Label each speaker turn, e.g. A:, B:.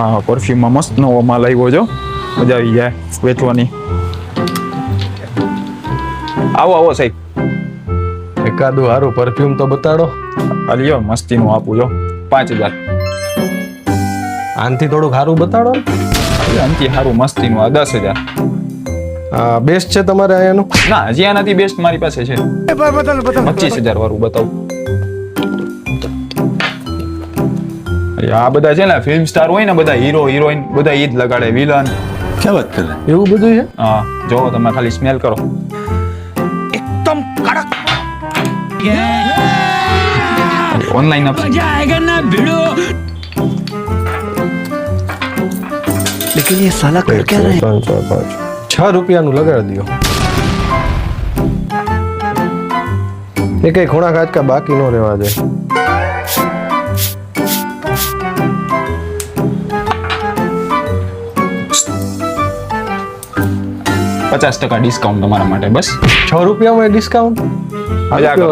A: આ પરફ્યુમમાં મસ્ત નવો માલ આવ્યો જો, મજા આવી જાય વેચવાની. આવો આવો સાહેબ,
B: એકાદું સારું પરફ્યુમ તો બતાડો.
A: આ લ્યો મસ્તીનું આપું જો 5000.
B: આનથી થોડું સારું બતાડો.
A: આનાથી સારું મસ્તીનું આ 10000.
B: બેસ્ટ છે તમારે અહીંયાનું?
A: ના હજી આનાથી બેસ્ટ મારી પાસે છે 25000 વાળું બતાવું. આ બધા છે ને ફિલ્મ સ્ટાર હોય ને, બધા હીરો હિરોઈન બધા ઈ જ લગાડે, વિલન.
C: क्या बात कर रहे हैं?
B: એવું બધું છે?
A: હા જો તમે ખાલી સ્મેલ કરો.
C: एकदम कड़क
A: ઓનલાઈન આપશે.
C: लेकिन ये साला कर क्या रहा है?
B: 3, 4, 5 6 રૂપિયાનું લગાડી દો. એ કઈ ખૂણા ખાચકા બાકી ન રહેવા દે.
A: $50% ડિસ્કાઉન્ટ તમારા માટે બસ.
B: 6 રૂપિયામાં ડિસ્કાઉન્ટ?
A: મજા કરો.